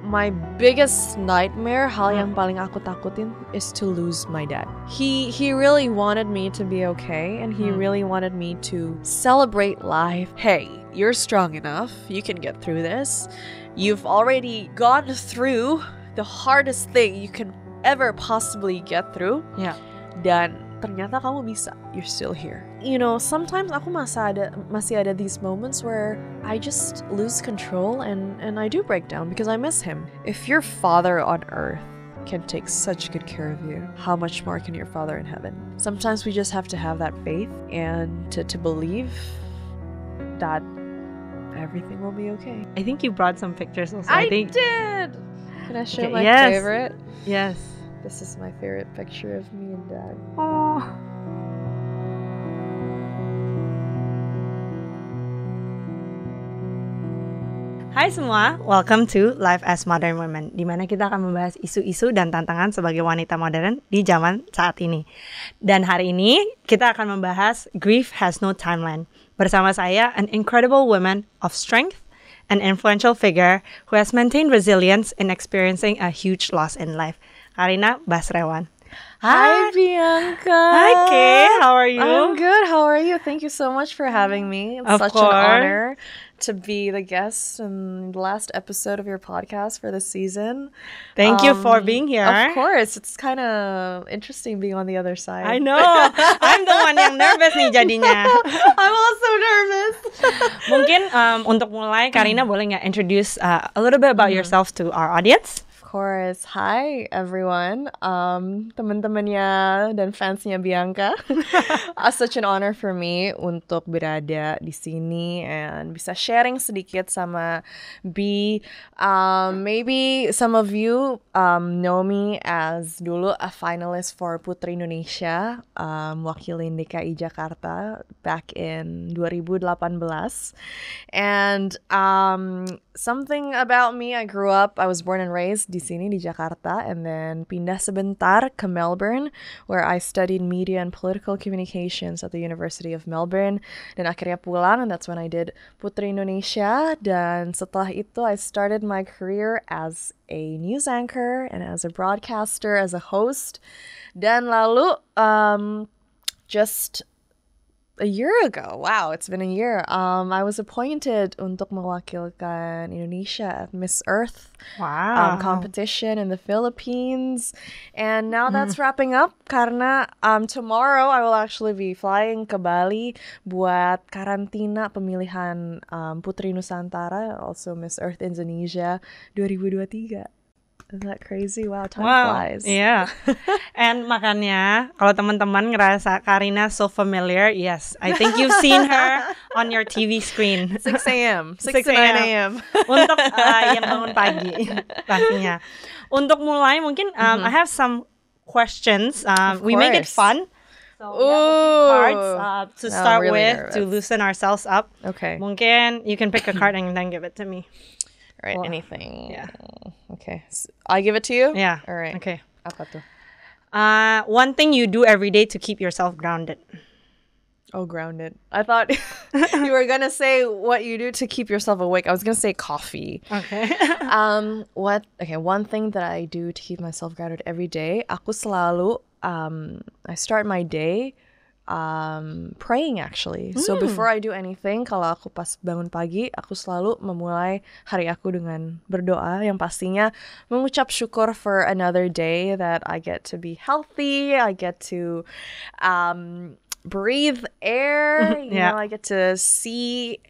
my biggest nightmare, hal yang paling aku takutin, is to lose my dad. He really wanted me to be okay, and he really wanted me to celebrate life. Hey, you're strong enough. You can get through this. You've already gone through the hardest thing you can ever possibly get through. Yeah. Dan ternyata kamu bisa. You're still here. You know, sometimes aku masih ada these moments where I just lose control and I do break down because I miss him. If your father on earth can take such good care of you, how much more can your father in heaven? Sometimes we just have to have that faith and to believe that everything will be okay. I think you brought some pictures also. I did! Can I show my yes. favorite? Yes. This is my favorite picture of me and Dad. Oh. Hai semua, welcome to Life as Modern Women, di mana kita akan membahas isu-isu dan tantangan sebagai wanita modern di zaman saat ini. Dan hari ini kita akan membahas Grief Has No Timeline. Bersama saya, an incredible woman of strength, an influential figure who has maintained resilience in experiencing a huge loss in life, Karina Basrewan. Hi, Bianca. Hi, Kay. How are you? I'm good. How are you? Thank you so much for having me. It's Of such course. an honor to be the guest in the last episode of your podcast for this season. Thank you for being here. Of course. It's kind of interesting being on the other side. I know. I'm the one yang nervous nih jadinya. I'm also nervous. Mungkin untuk mulai, Karina boleh nggak introduce a little bit about yourself to our audience? Of course. Hi, everyone. Teman-temannya dan fansnya Bianca. Such an honor for me untuk berada di sini and bisa sharing sedikit sama B. Maybe some of you know me as dulu a finalist for Putri Indonesia, wakilin DKI Jakarta back in 2018. And something about me, I was born and raised di sini di Jakarta, and then pindah sebentar ke Melbourne where I studied media and political communications at the University of Melbourne, dan akhirnya pulang, and that's when I did Putri Indonesia. Dan setelah itu I started my career as a news anchor and as a broadcaster, as a host. Dan lalu just a year ago, wow, it's been a year, I was appointed untuk mewakilkan Indonesia at Miss Earth competition in the Philippines. And now that's wrapping up karena tomorrow I will actually be flying ke Bali buat karantina pemilihan Putri Nusantara, also Miss Earth Indonesia 2023. Isn't that crazy? Wow, time flies. Yeah. And makanya kalau teman-teman ngerasa Karina so familiar, yes, I think you've seen her on your TV screen. 6 a.m. 6 to 9 a.m. Untuk yang bangun pagi pastinya. Untuk mulai mungkin I have some questions. We make it fun. So cards to start really with nervous. to loosen ourselves up. Okay. Mungkin you can pick a card and then give it to me. All right, anything. Yeah. Okay. So I give it to you? Yeah. All right. Okay. Apa tuh? One thing you do every day to keep yourself grounded. Oh, grounded. I thought you were going to say what you do to keep yourself awake. I was going to say coffee. Okay. One thing that I do to keep myself grounded every day, aku selalu I start my day praying actually. So before I do anything, kalau aku pas bangun pagi, aku selalu memulai hari aku dengan berdoa yang pastinya mengucap syukur for another day that I get to be healthy, I get to breathe air, you know, I get to see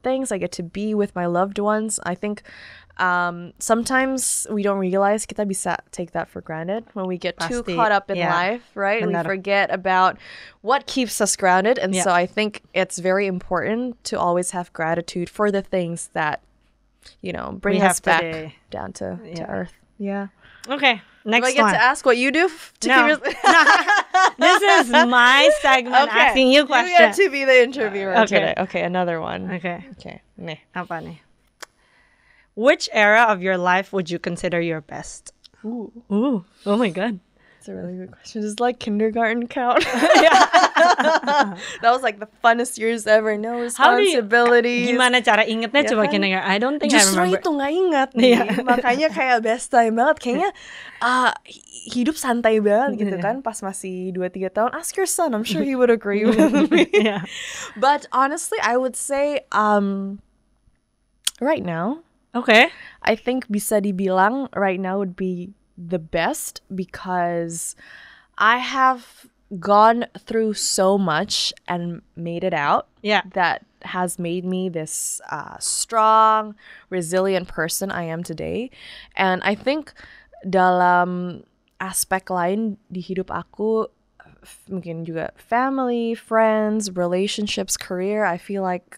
things, I get to be with my loved ones. I think sometimes we don't realize kita bisa take that for granted when we get too caught up in life, right? We forget about what keeps us grounded. And so I think it's very important to always have gratitude for the things that, you know, bring us back down to earth. Yeah. Okay, next one. Do I get to ask what you do to keep yourself? This is my segment asking you questions. You get to be the interviewer Okay. today. Okay, another one. Okay. Nih. Apa nih? Which era of your life would you consider your best? Ooh. Oh my God. That's a really good question. Does like kindergarten count? Yeah. That was like the funnest years ever. No How do you, responsibilities. gimana cara ingetnya Ya coba kan? kindergarten? I don't think Justru I remember. itu nggak ingat Iya. nih. Makanya kayak best time banget. Kayaknya hidup santai banget gitu Iya. kan. Pas masih 2-3 tahun. Ask your son. I'm sure he would agree with me. Yeah. But honestly, I would say right now, Okay. I think bisa dibilang right now would be the best because I have gone through so much and made it out. Yeah. That has made me this strong, resilient person I am today. And I think dalam aspek lain di hidup aku, mungkin juga family, friends, relationships, career, I feel like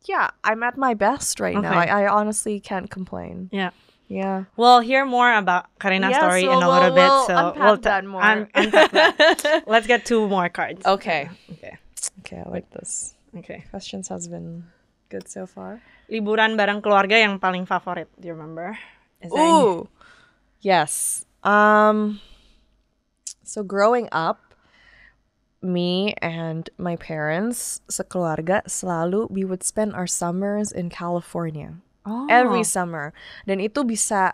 yeah, I'm at my best right now. Okay. I honestly can't complain. Yeah. Yeah. We'll hear more about Karina's Yes, story in a we'll little bit. we'll So unpack that more. Unpack that. Let's get 2 more cards. Okay. Okay. Okay, I like this. Okay. Questions has been good so far. Liburan bareng keluarga yang paling favorit. Do you remember? Is there any? Ooh. Yes. So growing up, me and my parents sekeluarga selalu we would spend our summers in California. Oh. Every summer. Dan itu bisa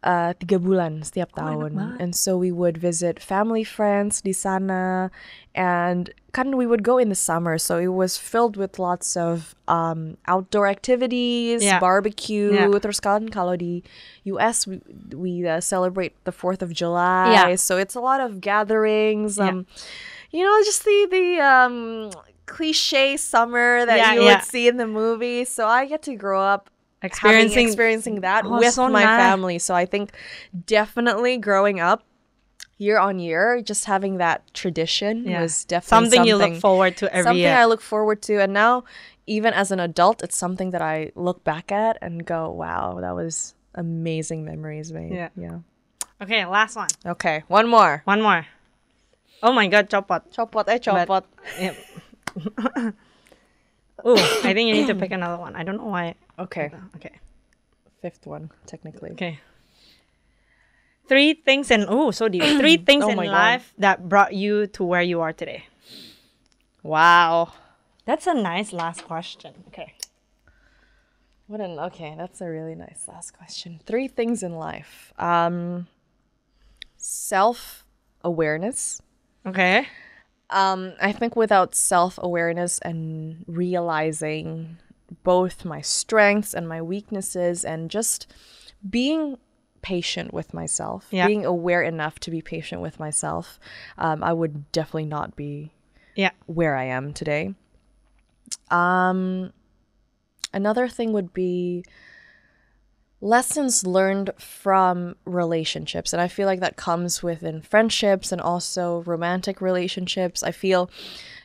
3 bulan setiap Oh, enak tahun. banget. And so we would visit family, friends di sana. And kan we would go in the summer. So it was filled with lots of outdoor activities, Yeah. barbecue. Yeah. Terus kan kalau di US, we celebrate the 4th of July. Yeah. So it's a lot of gatherings. Yeah. You know, just the cliche summer that Yeah, you yeah. would see in the movie. So I get to grow up experiencing that Oh, with so my nice. family. So I think definitely growing up year on year, just having that tradition Yeah. was definitely Something you look forward to every something year. I look forward to. And now, even as an adult, it's something that I look back at and go, wow, that was amazing memories made. Yeah. Okay, last one. Okay, one more. One more. Oh my god, copot. Copot, copot. Yeah. Ooh, I think you need to pick another one. I don't know why. Okay, Okay. 5th one, technically. Okay. 3 things in so deep. 3 things Oh in my God. life that brought you to where you are today. Wow. That's a nice last question. Okay. Okay, that's a really nice last question. 3 things in life. Self-awareness. Okay. I think without self-awareness and realizing both my strengths and my weaknesses and just being patient with myself, Yeah. being aware enough to be patient with myself, I would definitely not be Yeah. where I am today. Another thing would be lessons learned from relationships. And I feel like that comes within friendships and also romantic relationships. I feel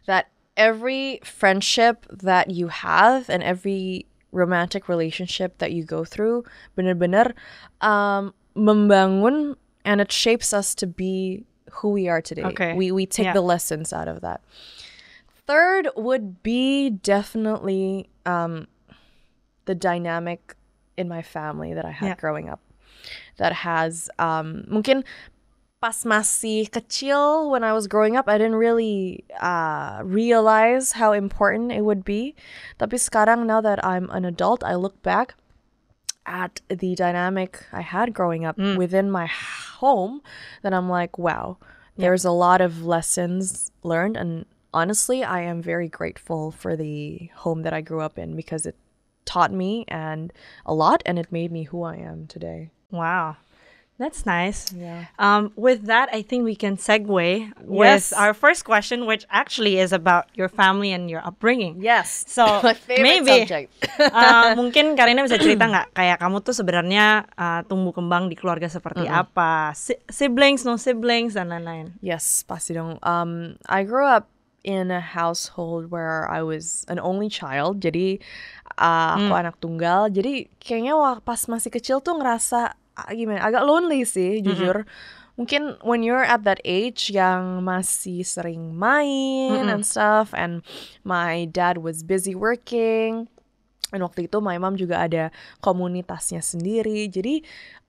that every friendship that you have and every romantic relationship that you go through benar-benar membangun, and it shapes us to be who we are today. Okay. We take Yeah. the lessons out of that. Third would be definitely the dynamic in my family that I had Yeah. growing up. That has mungkin pas masih kecil when I was growing up, I didn't really realize how important it would be. Tapi sekarang, now that I'm an adult, I look back at the dynamic I had growing up within my home, then I'm like, wow, there's a lot of lessons learned. And honestly, I am very grateful for the home that I grew up in because it taught me and a lot, and it made me who I am today. Wow. That's nice. Yeah. With that, I think we can segue Yes. with our first question, which actually is about your family and your upbringing. Yes. So My favorite maybe subject. mungkin Karina bisa cerita nggak kayak kamu tuh sebenarnya tumbuh kembang di keluarga seperti apa, siblings, no siblings, dan lain-lain. Yes, pasti dong. I grew up in a household where I was an only child. Jadi aku anak tunggal. Jadi kayaknya pas masih kecil tuh ngerasa gimana, agak lonely sih, jujur. Mungkin when you're at that age yang masih sering main and stuff, and my dad was busy working, and waktu itu my mom juga ada komunitasnya sendiri. Jadi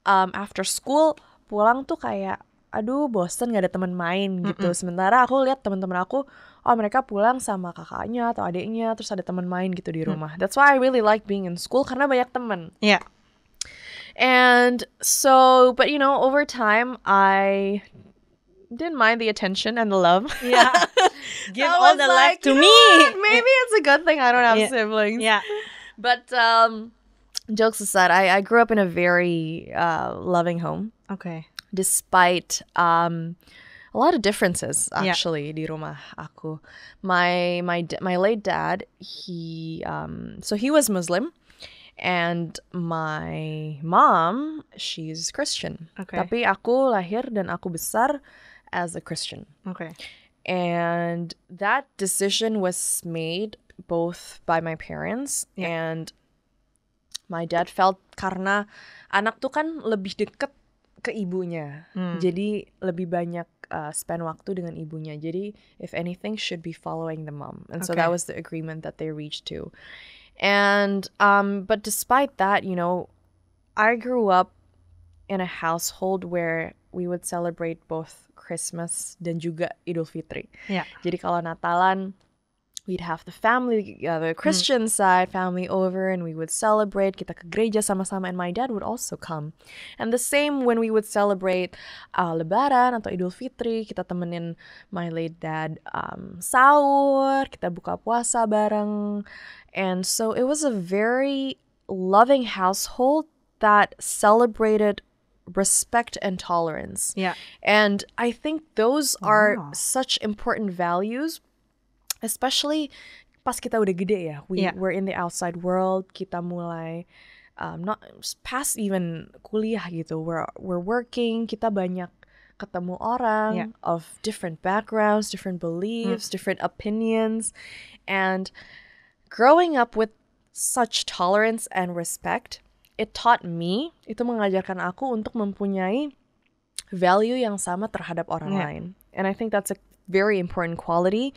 after school pulang tuh kayak aduh bosen gak ada teman main gitu. Sementara aku lihat teman-teman aku, oh mereka pulang sama kakaknya atau adiknya, terus ada teman main gitu di rumah. That's why I really like being in school, karena banyak teman. Yeah. And so, but you know, over time I didn't mind the attention and the love. Yeah. Give I all was the like, love to you know me. what? Maybe it's a good thing I don't have siblings. Yeah. But jokes aside, I grew up in a very loving home, Okay. despite a lot of differences actually di rumah aku. My late dad, he was Muslim, and my mom, she's Christian. Okay. Tapi aku lahir dan aku besar as a Christian. Okay. And that decision was made both by my parents and my dad felt karena anak tuh kan lebih deket ke ibunya. Jadi lebih banyak spend waktu dengan ibunya. Jadi if anything should be following the mom. And so that was the agreement that they reached to. And but despite that, you know, I grew up in a household where we would celebrate both Christmas dan juga Idul Fitri. Yeah. Jadi kalau Natalan, we'd have the family, the Christian side family over, and we would celebrate. Kita ke gereja sama-sama, and my dad would also come. And the same when we would celebrate Lebaran atau Idul Fitri, kita temenin my late dad sahur, kita buka puasa bareng. And so it was a very loving household that celebrated respect and tolerance. Yeah. And I think those are such important values, especially pas kita udah gede ya. We're in the outside world, kita mulai not past even kuliah gitu. We're working, kita banyak ketemu orang of different backgrounds, different beliefs, different opinions, and growing up with such tolerance and respect, it taught me, itu mengajarkan aku untuk mempunyai value yang sama terhadap orang lain. And I think that's a very important quality,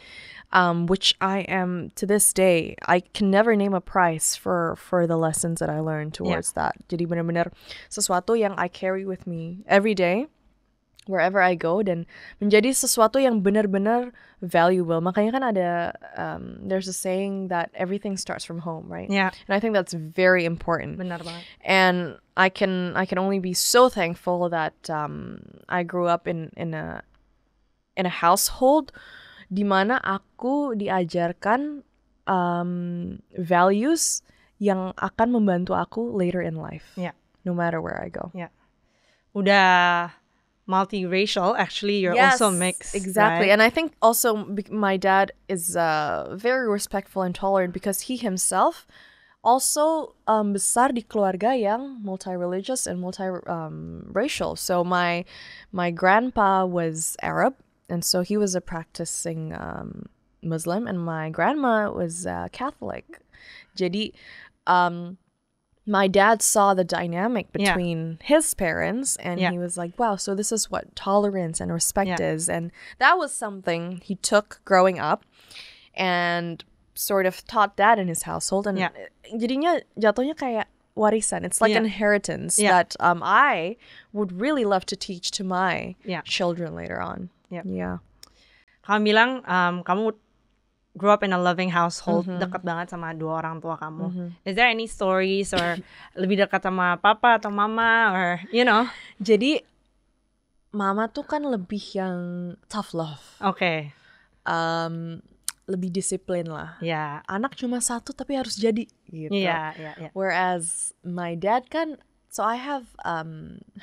which I am, to this day, I can never name a price for the lessons that I learned towards that. Jadi benar-benar sesuatu yang I carry with me every day, wherever I go, dan menjadi sesuatu yang benar-benar valuable. Makanya kan ada, there's a saying that everything starts from home, right? Yeah. And I think that's very important. Benar banget. And I can only be so thankful that I grew up in a household di mana aku diajarkan values yang akan membantu aku later in life. Yeah. No matter where I go. Yeah. Udah multiracial, actually you're also mixed. Exactly. Right? And I think also my dad is very respectful and tolerant because he himself also besar di keluarga yang multi-religious and multi-racial. So my grandpa was Arab, and so he was a practicing Muslim, and my grandma was Catholic. Jadi my dad saw the dynamic between his parents, and he was like, wow, so this is what tolerance and respect is. And that was something he took growing up and sort of taught that in his household. And jadinya jatuhnya kayak warisan. It's like an inheritance that I would really love to teach to my children later on. Yeah. Kamu bilang kamu grew up in a loving household, dekat banget sama dua orang tua kamu. Is there any stories or lebih dekat sama papa atau mama or you know? Jadi mama tuh kan lebih yang tough love. Okay. Lebih disiplin lah. Yeah. Anak cuma satu tapi harus jadi gitu. Yeah. Whereas my dad kan, so I have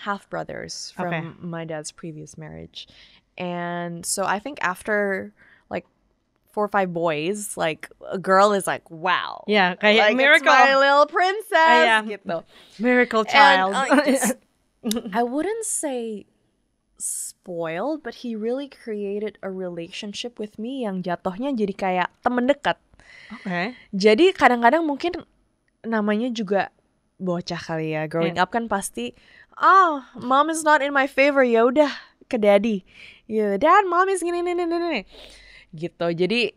half brothers from my dad's previous marriage. And so I think after 4 or 5 boys, like a girl is like, wow. Yeah, kayak like, miracle. It's my little princess. Gitu. Miracle child. And, I wouldn't say spoiled, but he really created a relationship with me yang jatuhnya jadi kayak temen dekat. Okay. Jadi kadang-kadang mungkin namanya juga bocah kali ya. Growing up kan pasti, mom is not in my favor, ya udah ke daddy. Yeah, dad, mom is gini. Gitu. Jadi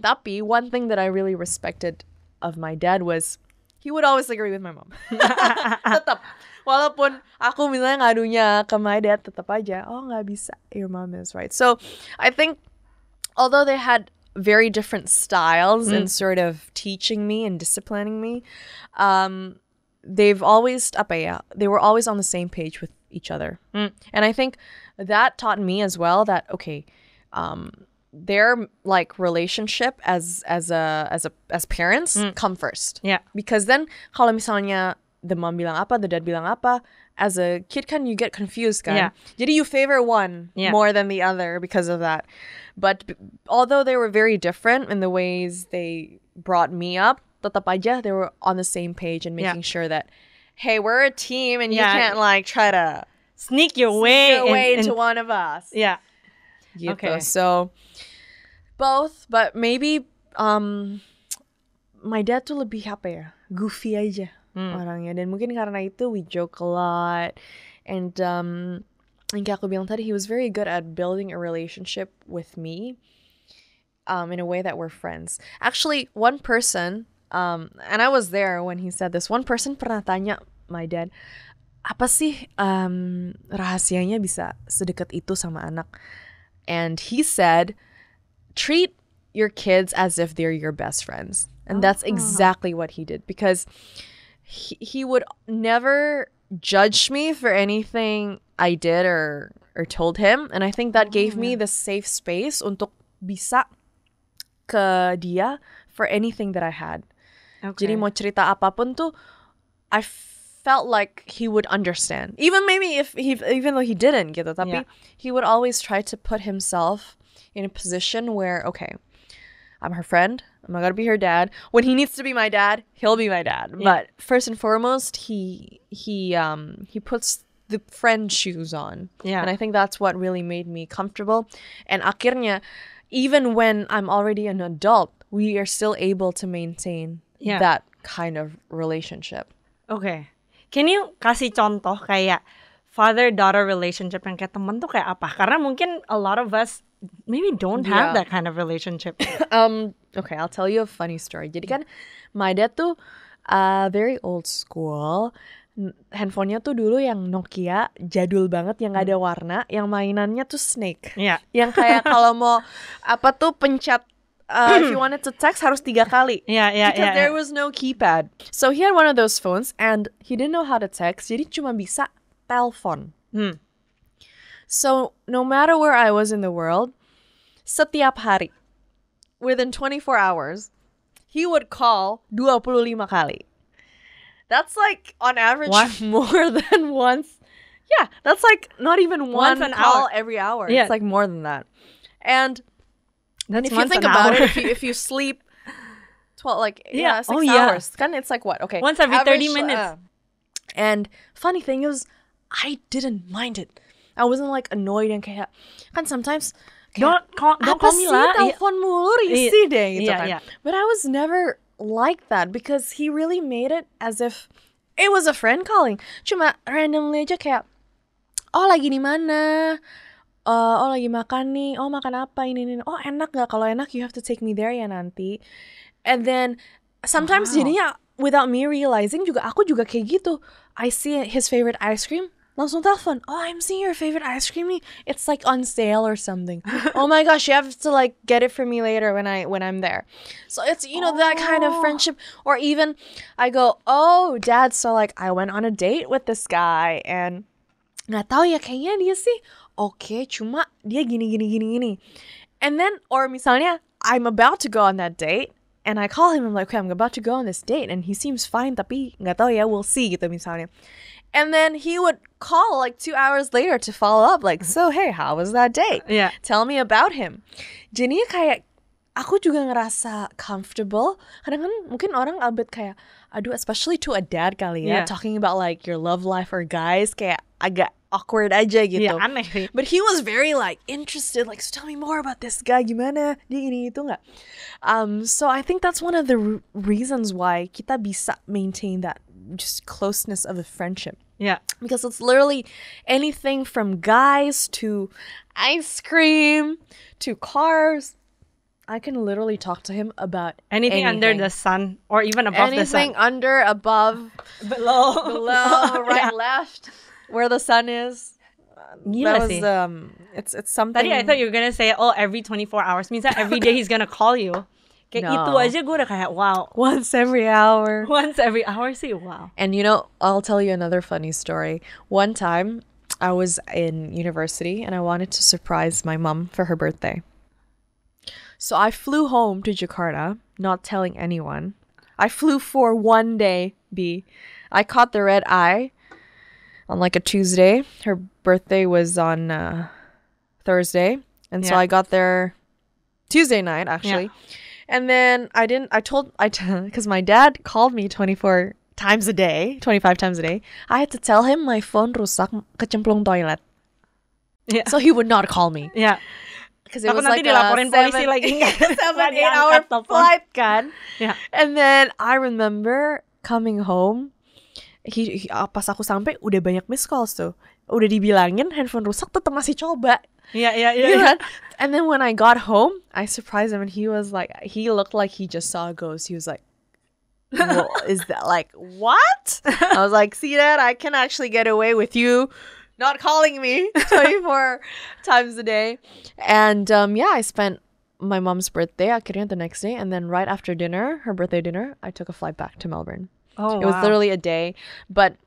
tapi one thing that I really respected of my dad was he would always agree with my mom. Tetap Walaupun aku misalnya ngadunya ke my dad, tetap aja, oh nggak bisa, your mom is right. So I think although they had very different styles in sort of teaching me and disciplining me, they've always they were always on the same page with each other. And I think that taught me as well that okay, their like relationship as parents come first. Yeah. Because then kalau misalnya the mom bilang apa, the dad bilang apa, as a kid kan you get confused kan. Yeah. Jadi you favor one more than the other because of that. But although they were very different in the ways they brought me up, tetap aja they were on the same page and making sure that, hey, we're a team and you can't like try to sneak your way into one of us. Yeah. Gitu. Okay. So both, but maybe my dad tuh lebih apa ya, goofy aja orangnya, dan mungkin karena itu we joke a lot, and yang kayak aku bilang tadi, he was very good at building a relationship with me in a way that we're friends. Actually, one person, and I was there when he said this, one person pernah tanya my dad, apa sih rahasianya bisa sedekat itu sama anak? And he said, treat your kids as if they're your best friends. And that's exactly what he did, because he would never judge me for anything I did or told him. And I think that gave me the safe space untuk bisa ke dia for anything that I had. Okay. Jadi mau cerita apapun tuh, I felt like he would understand. Even maybe even though he didn't gitu, tapi he would always try to put himself in a position where, okay, I'm her friend, I'm not gonna be her dad. When he needs to be my dad, he'll be my dad. Yeah. But first and foremost, he puts the friend shoes on. Yeah. And I think that's what really made me comfortable. And akhirnya, even when I'm already an adult, we are still able to maintain that kind of relationship. Okay. Can you kasih contoh kayak father-daughter relationship yang kayak temen tuh kayak apa? Karena mungkin a lot of us maybe don't have that kind of relationship. Okay, I'll tell you a funny story. Jadi kan my dad tuh very old school. Handphonenya tuh dulu yang Nokia, jadul banget, yang gak ada warna, yang mainannya tuh snake. Yeah. Yang kayak kalau mau apa tuh pencet if you wanted to text harus 3 kali. Because there was no keypad. So he had one of those phones and he didn't know how to text. Jadi cuma bisa telepon. So no matter where I was in the world, setiap hari, within 24 hours, he would call 25 kali. That's like on average more than once. Yeah, that's like not even one call every hour. Yeah. It's like more than that. And if you think about it, if you sleep 6 hours, then it's like what? Okay, once every average, 30 minutes. And funny thing is, I didn't mind it. I wasn't like annoyed and kayak kan sometimes don't call me lah, telepon mulu risih deh gitu kan. But I was never like that because he really made it as if it was a friend calling. Cuma randomly aja kayak, oh lagi di mana? Oh lagi makan nih. Oh makan apa ini. Oh enak gak? Kalau enak you have to take me there ya nanti. And then sometimes jadinya without me realizing juga aku juga kayak gitu. I see his favorite ice cream, langsung telepon. Oh, I'm seeing your favorite ice cream. It's like on sale or something. Oh my gosh, you have to like get it for me later when I'm there. So it's that kind of friendship. Or even I go, oh dad, so like I went on a date with this guy and nggak tahu ya kayaknya dia sih okay, cuma dia gini. And then or misalnya I'm about to go on that date and I call him. I'm like, okay, I'm about to go on this date and he seems fine tapi nggak tahu ya, we'll see gitu misalnya. And then he would call like 2 hours later to follow up like, so hey, how was that date? Yeah. Tell me about him. Jadinya kayak aku juga ngerasa comfortable. Kadang kan mungkin orang abet kayak, aduh, especially to a dad kali ya, talking about like your love life or guys kayak agak awkward aja gitu. Yeah, aneh sih. But he was very like interested, like, so tell me more about this guy, gimana? Dia ini itu nggak? So I think that's one of the reasons why kita bisa maintain that just closeness of a friendship. Yeah. Because it's literally anything from guys to ice cream to cars. I can literally talk to him about anything under the sun or even above the sun. Anything under, above, below, right, left, where the sun is. Gila That was sih. It's something. Tadi I thought you were gonna say, oh, every 24 hours means that every day he's gonna call you. Kayak No. itu aja gue udah kayak wow. Once every hour. Once every hour sih, wow. And you know, I'll tell you another funny story. One time, I was in university and I wanted to surprise my mom for her birthday. So I flew home to Jakarta, not telling anyone. I flew for one day, B. I caught the red eye on like a Tuesday. Her birthday was on Thursday. And so Yeah. I got there Tuesday night, actually. Yeah. And then because my dad called me 24 times a day, 25 times a day. I had to tell him my phone rusak kecemplung toilet. Yeah. So he would not call me. Yeah. Because it Takut was nanti like dilaporin polisi lagi. 7-8 hour flight kan. Yeah. And then I remember coming home. Pas aku sampai udah banyak missed calls tuh. Udah dibilangin handphone rusak tetap masih coba. Yeah. Yeah. And then when I got home, I surprised him and he looked like he just saw a ghost. He was like, well, is that like, what? I was like, see that? I can actually get away with you not calling me 24 times a day. And I spent my mom's birthday akhirnya the next day. And then right after dinner, her birthday dinner, I took a flight back to Melbourne. Oh, It was literally a day. But,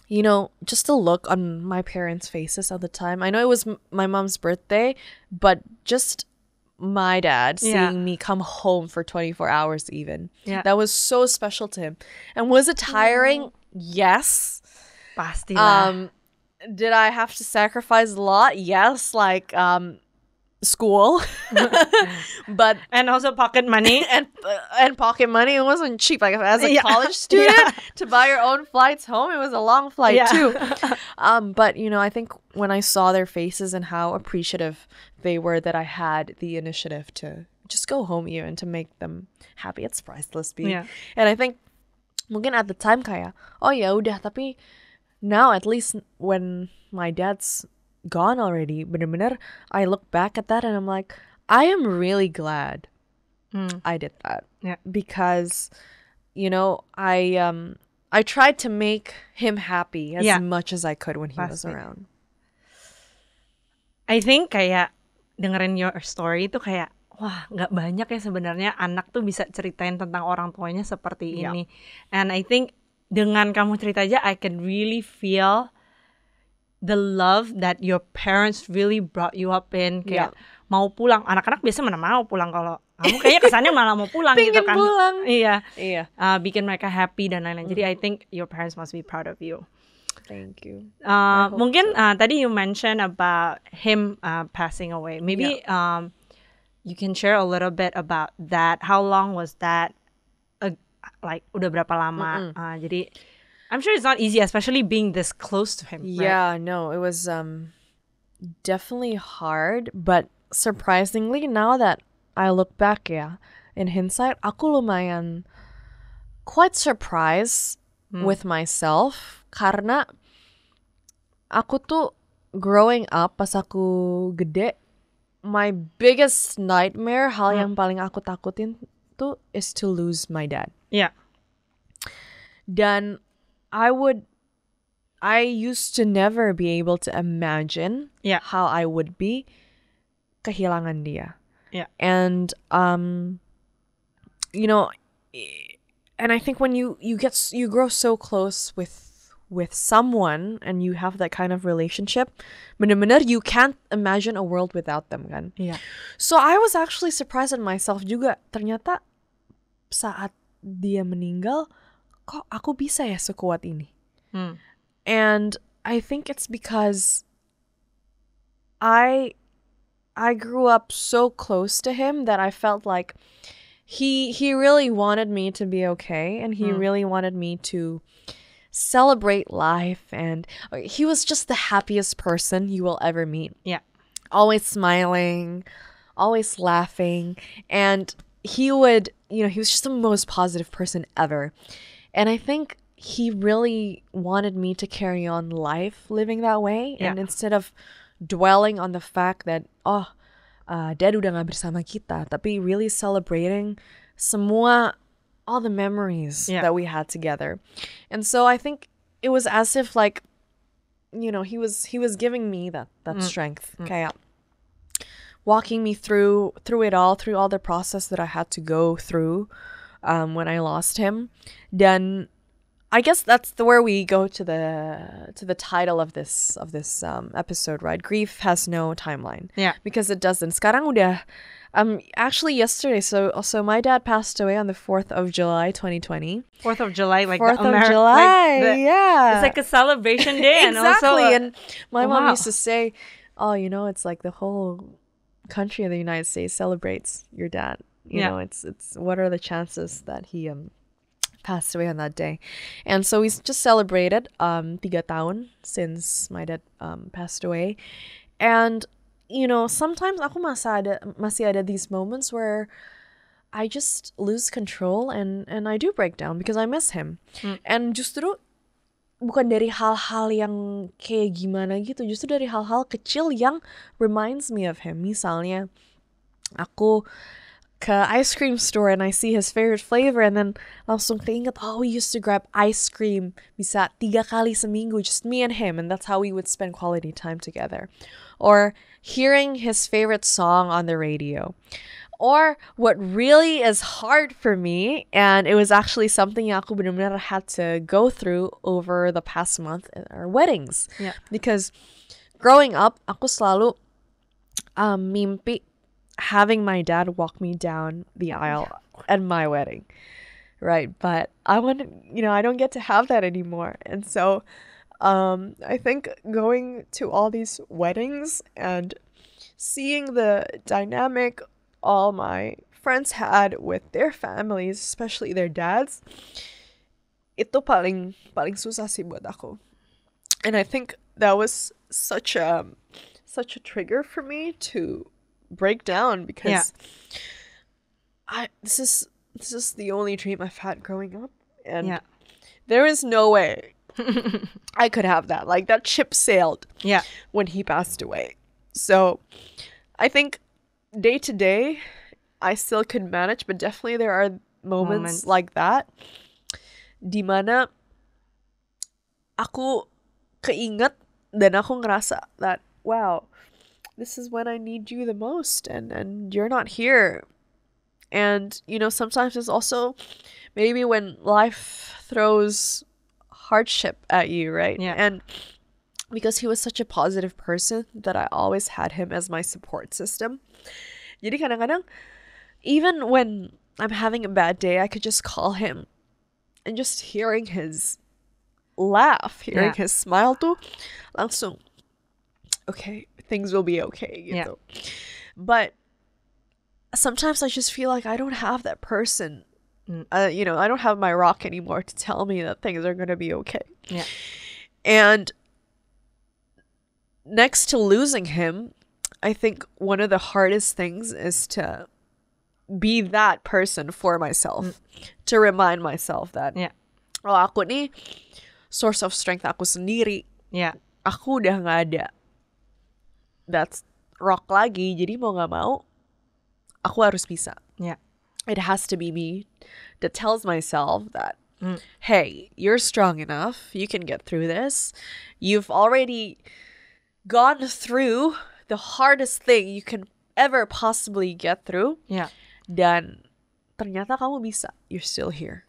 you know, just the look on my parents' faces at the time. I know it was my mom's birthday, but just my dad seeing me come home for 24 hours even. Yeah. That was so special to him. And was it tiring? Yes. Pastilah. Did I have to sacrifice a lot? Yes, like school. But And also pocket money. and pocket money, it wasn't cheap. Like as a college student to buy your own flights home, it was a long flight too. But you know, I think when I saw their faces and how appreciative they were that I had the initiative to just go home even to make them happy, it's priceless. Yeah. And I think mungkin at the time kayak, oh ya udah, tapi now at least when my dad's gone already, bener-bener I look back at that and I'm like, I am really glad I did that. Yeah. Because, you know, I tried to make him happy as much as I could when he was around. I think kayak dengerin your story itu kayak wah, nggak banyak ya sebenarnya anak tuh bisa ceritain tentang orang tuanya seperti ini. And I think dengan kamu cerita aja, I can really feel the love that your parents really brought you up in. Kayak mau pulang, anak-anak biasa mana mau pulang, kalau kamu kayaknya kesannya malah mau pulang gitu kan. Pulang. Iya. Bikin mereka happy dan lain-lain. Jadi I think your parents must be proud of you. Thank you. Mungkin tadi you mentioned about him passing away. Maybe you can share a little bit about that. How long was that? Like udah berapa lama? Jadi I'm sure it's not easy, especially being this close to him. Yeah, right? no, it was definitely hard, but surprisingly now that I look back, in hindsight, aku lumayan quite surprised with myself karena aku tuh growing up pas aku gede, my biggest nightmare, hal yang paling aku takutin tuh is to lose my dad. Yeah. Dan I used to never be able to imagine how I would be kehilangan dia. Yeah. And you know, and I think when you grow so close with someone and you have that kind of relationship, bener-bener you can't imagine a world without them kan. Yeah. So I was actually surprised at myself juga. Ternyata saat dia meninggal, kok aku bisa ya sekuat ini. And I think it's because I grew up so close to him that I felt like he really wanted me to be okay, and he really wanted me to celebrate life, and he was just the happiest person you will ever meet. Yeah. Always smiling, always laughing, and he would, you know, he was just the most positive person ever. And I think he really wanted me to carry on life living that way. Yeah. And instead of dwelling on the fact that, Dad udah gak bersama kita, tapi really celebrating semua, all the memories that we had together. And so I think it was as if like, you know, he was giving me that strength, kayak walking me through it all, through all the process that I had to go through when I lost him. Dan I guess that's where we go to the title of this episode, right? Grief has no timeline. Yeah. Because it doesn't. Sekarang udah actually yesterday, so my dad passed away on the 4th of July 2020. 4th of July, like 4th the of July, like yeah. It's like a celebration day. Exactly. And also, and my mom used to say, oh, you know, it's like the whole country of the United States celebrates your dad. You know, it's what are the chances that he passed away on that day. And so we just celebrated 3 tahun since my dad passed away. And you know, sometimes aku masih ada these moments where I just lose control and I do break down because I miss him. And justru bukan dari hal-hal yang kayak gimana gitu, justru dari hal-hal kecil yang reminds me of him. Misalnya aku ke ice cream store and I see his favorite flavor and then langsung keinget, oh, we used to grab ice cream bisa 3 kali seminggu, just me and him, and that's how we would spend quality time together. Or hearing his favorite song on the radio. Or what really is hard for me, and it was actually something aku benar-benar had to go through over the past month, are weddings. Yeah. Because growing up, aku selalu mimpi having my dad walk me down the aisle at my wedding. Right. But I don't get to have that anymore. And so I think going to all these weddings and seeing the dynamic all my friends had with their families, especially their dads, itu paling susah sih buat aku. And I think that was such a trigger for me to break down because this is the only dream I've had growing up, and there is no way I could have that. Like that ship sailed when he passed away. So I think day to day, I still could manage, but definitely there are moments like that di mana aku keinget dan aku ngerasa that, wow, this is when I need you the most and you're not here. And, you know, sometimes it's also maybe when life throws hardship at you, right? Yeah. And because he was such a positive person that I always had him as my support system. Jadi kadang-kadang, even when I'm having a bad day, I could just call him. And just hearing his laugh, hearing his smile tuh, langsung, okay, things will be okay, gitu. But sometimes I just feel like I don't have that person. You know, I don't have my rock anymore to tell me that things are going to be okay. Yeah. And next to losing him, I think one of the hardest things is to be that person for myself. To remind myself that, oh, aku nih source of strength aku sendiri. Aku udah gak ada. That's rock lagi. Jadi mau gak mau, aku harus bisa. It has to be me that tells myself that, hey, you're strong enough. You can get through this. You've already gone through the hardest thing you can ever possibly get through. Dan ternyata kamu bisa. You're still here.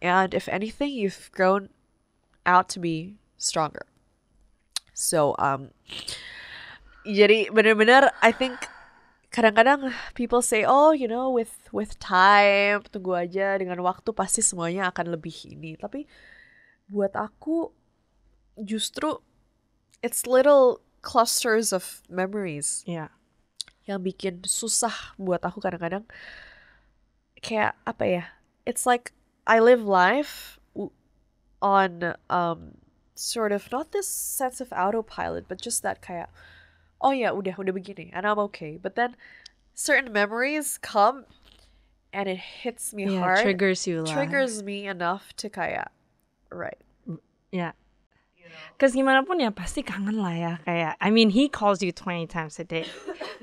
And if anything, you've grown out to be stronger. So, jadi benar-benar I think kadang-kadang people say, oh, you know, with time, tunggu aja, dengan waktu pasti semuanya akan lebih ini. Tapi buat aku justru it's little clusters of memories yang bikin susah buat aku kadang-kadang. Kayak apa ya, it's like I live life on sort of not this sense of autopilot, but just that kayak, oh yeah, udah begini and I'm okay. But then certain memories come and it hits me hard, triggers me enough to kayak, right, Because gimana pun ya pasti kangen lah ya, kayak I mean he calls you 20 times a day.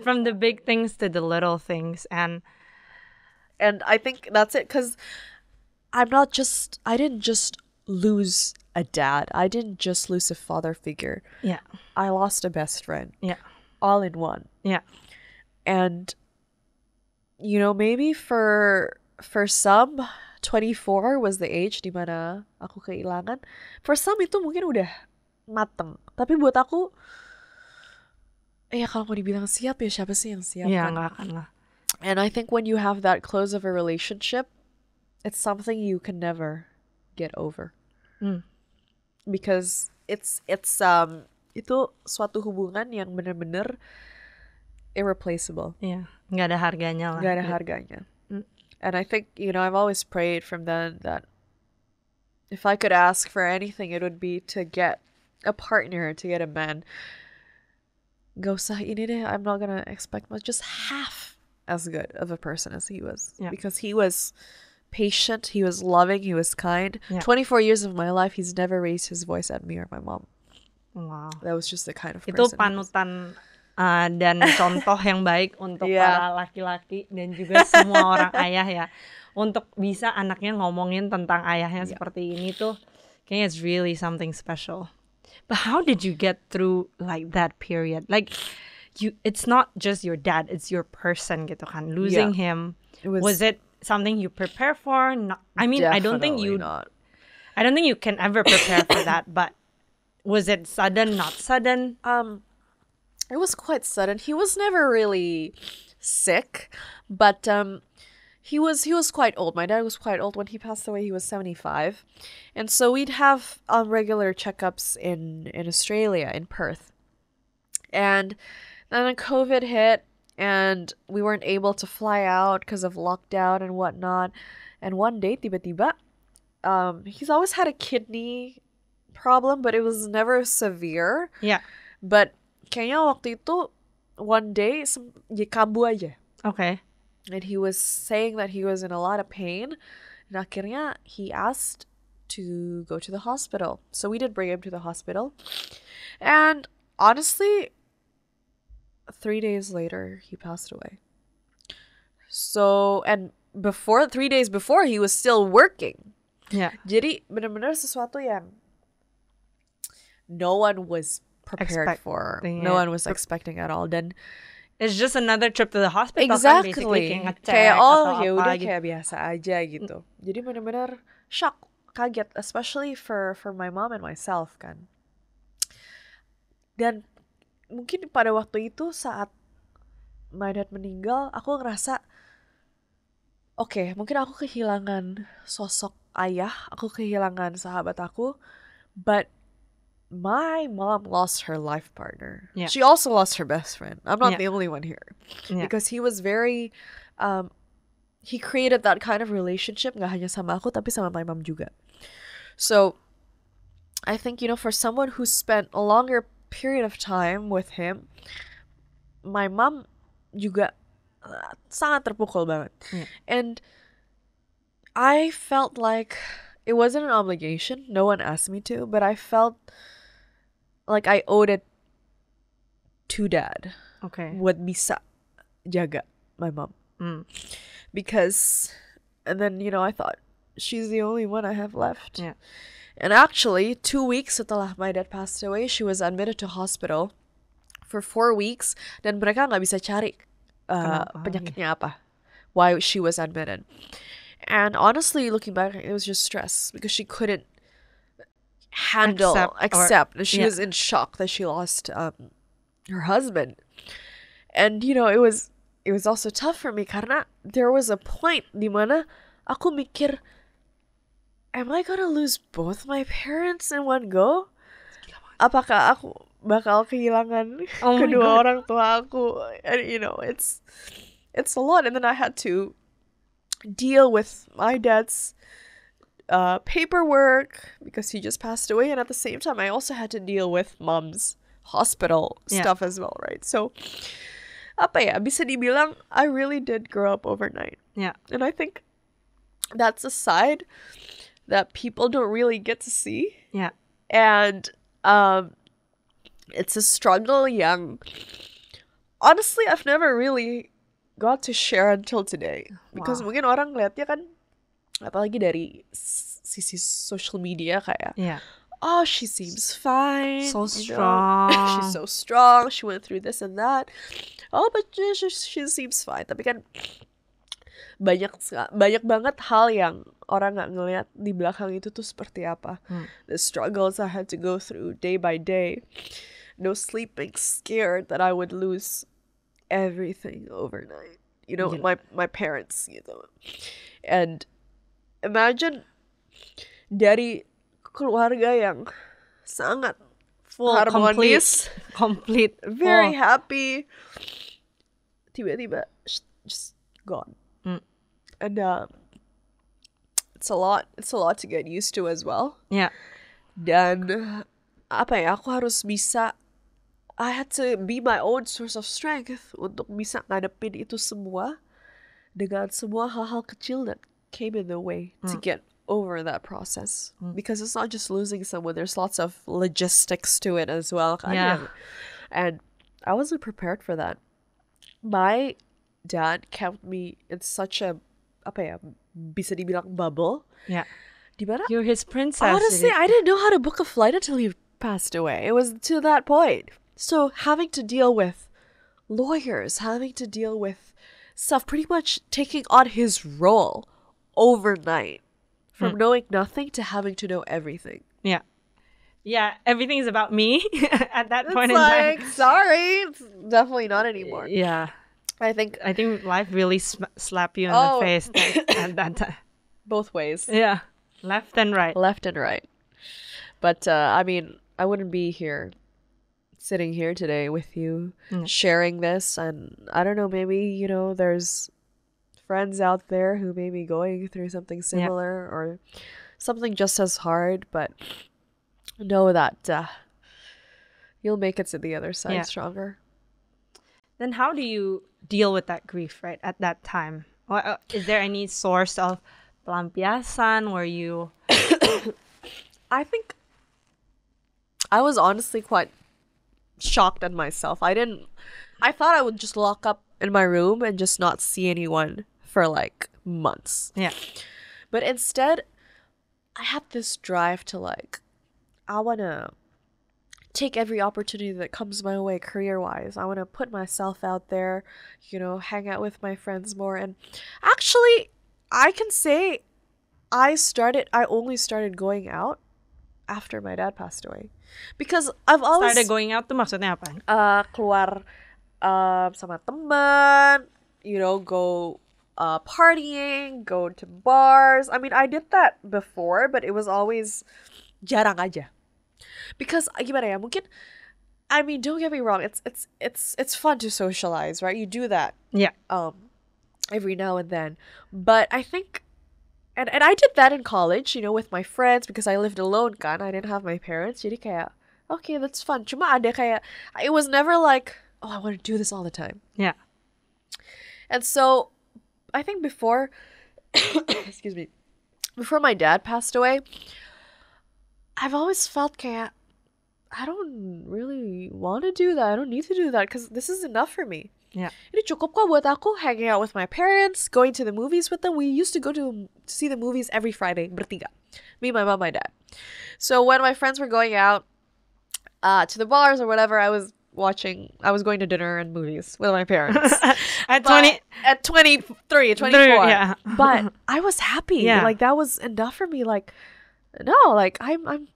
From the big things to the little things. And I think that's it, because I didn't just lose a dad. I didn't just lose a father figure. Yeah. I lost a best friend. Yeah. All in one. Yeah. And, maybe for some, 24 was the age di mana aku kehilangan. For some itu mungkin udah mateng. Tapi buat aku, kalau mau dibilang siap, ya siapa sih yang siap? Ya, kan? nggak akan lah. And I think when you have that close of a relationship, it's something you can never get over. Because it's itu suatu hubungan yang benar-benar irreplaceable. Iya, nggak ada harganya lah. Nggak ada harganya. And I think, I've always prayed from then that if I could ask for anything, it would be to get a partner, to get a man. Gak usah ini deh, I'm not gonna expect much, just half as good of a person as he was. Yeah. Because he was patient, he was loving, he was kind. Yeah. 24 years of my life, he's never raised his voice at me or my mom. Wow. That was just the kind of Itu person. panutan dan contoh yang baik untuk Yeah. para laki-laki dan juga semua orang ayah ya. Untuk bisa anaknya ngomongin tentang ayahnya seperti ini tuh kayaknya it's really something special. But how did you get through like that period? Like it's not just your dad, it's your person gitu kan. Losing him. Was it something you prepare for? I mean, I don't think you can ever prepare for that, but was it sudden, not sudden? It was quite sudden. He was never really sick, but he was quite old. My dad was quite old when he passed away. He was 75, and so we'd have regular checkups in Australia, in Perth, and then COVID hit, and we weren't able to fly out because of lockdown and whatnot. And one day, tiba-tiba, he's always had a kidney problem, but it was never severe. Yeah. But kayaknya waktu itu one day kambuh aja. Okay. And he was saying that he was in a lot of pain. And akhirnya he asked to go to the hospital. So we did bring him to the hospital. And honestly, 3 days later, he passed away. So, and 3 days before, he was still working. Yeah. Jadi benar-benar sesuatu yang no one was prepared for. No one was expecting at all. Dan it's just another trip to the hospital. Exactly. Kan, basically kayak ngecek kayak atau ya apa udah gitu. kayak biasa aja gitu. Jadi benar-benar shock, kaget, especially for my mom and myself kan. Dan mungkin pada waktu itu saat my dad meninggal, aku ngerasa mungkin aku kehilangan sosok ayah, aku kehilangan sahabat aku, but my mom lost her life partner. Yeah. She also lost her best friend. I'm not the only one here. Yeah. Because he was very, he created that kind of relationship, gak hanya sama aku, tapi sama my mom juga. So, I think, for someone who spent a longer period of time with him, my mom juga sangat terpukul banget. Yeah. And I felt like it wasn't an obligation. No one asked me to, but I felt like I owed it to dad. Okay. Buat bisa jaga my mom. Because, and then, I thought, she's the only one I have left. Yeah. And actually, 2 weeks setelah my dad passed away, she was admitted to hospital for 4 weeks. Dan mereka nggak bisa cari penyakitnya apa. Why she was admitted. And honestly, looking back, it was just stress. Because she couldn't accept. She was in shock that she lost her husband. And, it was also tough for me karena there was a point di mana aku mikir, am I gonna lose both my parents in one go? Apakah aku bakal kehilangan kedua orang tua aku? And, it's a lot. And then I had to deal with my dad's paperwork because he just passed away, and at the same time I also had to deal with mom's hospital stuff as well, right? So bisa dibilang I really did grow up overnight. Yeah. And I think that's a side that people don't really get to see. Yeah. And it's a struggle yang honestly, I've never really got to share until today. Because Wow. mungkin orang ngeliatnya kan, apalagi dari sisi social media kayak, Yeah. oh, she seems fine. So you know. She's strong. so strong. She went through this and that. Oh, but she seems fine. Tapi kan banyak banget hal yang orang nggak ngeliat di belakang itu tuh seperti apa. The struggles I had to go through day by day. No sleeping, scared that I would lose everything overnight. You know, Gila. my parents gitu. And imagine dari keluarga yang sangat Full, harmonis, complete. very full. happy, tiba-tiba just gone. And it's a lot to get used to as well. Yeah. Dan apa ya, aku harus bisa, I had to be my own source of strength untuk bisa ngadepin itu semua dengan semua hal-hal kecil that came in the way to get over that process. Because it's not just losing someone, there's lots of logistics to it as well. Kan? Yeah. And I wasn't prepared for that. My dad kept me in such a, apa ya, bisa dibilang bubble. Yeah. Dimana, You're his princess. honestly, I didn't know how to book a flight until he passed away. It was to that point. So having to deal with lawyers, having to deal with stuff, pretty much taking on his role overnight. From knowing nothing to having to know everything. Yeah. Yeah, everything is about me at that It's point in like, time. sorry, it's definitely not anymore. Yeah. I think I think life really slap you in Oh. the face at that time. both ways. Yeah. Left and right. Left and right. But I mean, I wouldn't be here sitting here today with you sharing this, and I don't know, maybe, you know, there's friends out there who may be going through something similar or something just as hard, but know that you'll make it to the other side stronger. Then how do you deal with that grief, right, at that time? Is there any source of pelampiasan where you... I think I was honestly quite shocked at myself. I thought I would just lock up in my room and just not see anyone for like months. Yeah. But instead, I had this drive to like, I want to take every opportunity that comes my way career-wise. I want to put myself out there, you know, hang out with my friends more. And actually, I can say I only started going out after my dad passed away. Because I've always... Started going out tuh maksudnya apa? Keluar sama teman, you know, go partying, go to bars. I mean, I did that before, but it was always jarang aja. Because gimana ya, mungkin, I mean, don't get me wrong, it's fun to socialize, right? You do that Yeah. every now and then. But I think, and I did that in college, you know, with my friends, because I lived alone kan, I didn't have my parents. Jadi kayak, okay, that's fun. Cuma ada kayak, it was never like, oh, I want to do this all the time. Yeah. And so, I think before, excuse me, before my dad passed away, I've always felt kayak, I don't really want to do that. I don't need to do that because this is enough for me. Yeah. Ini cukup kok buat aku hanging out with my parents, going to the movies with them. We used to go to see the movies every Friday, bertiga. Me, my mom, my dad. So when my friends were going out to the bars or whatever, I was going to dinner and movies with my parents. At But at 23, 24. yeah. But I was happy. Yeah. Like that was enough for me. Like, no, like I'm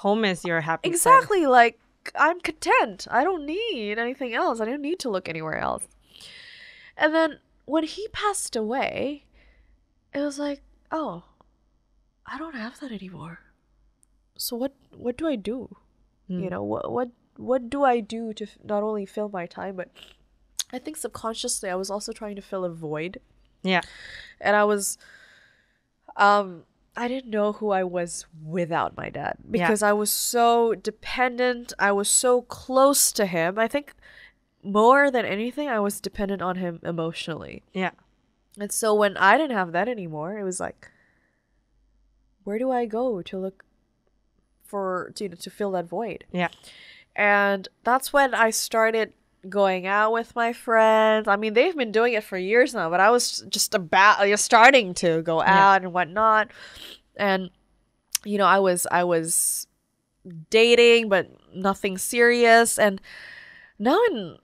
Home is your happy place. exactly like I'm content. I don't need anything else. I don't need to look anywhere else. And then when he passed away, it was like, oh, I don't have that anymore. So what do I do? You know, what do I do to not only fill my time, but I think subconsciously I was also trying to fill a void. Yeah. And I was I didn't know who I was without my dad because I was so dependent. I was so close to him. I think more than anything, I was dependent on him emotionally. Yeah. And so when I didn't have that anymore, it was like, where do I go to look for, you know, to fill that void? Yeah. And that's when I started going out with my friends. I mean, they've been doing it for years now, but I was just starting to go out and whatnot. And I was dating, but nothing serious. And now in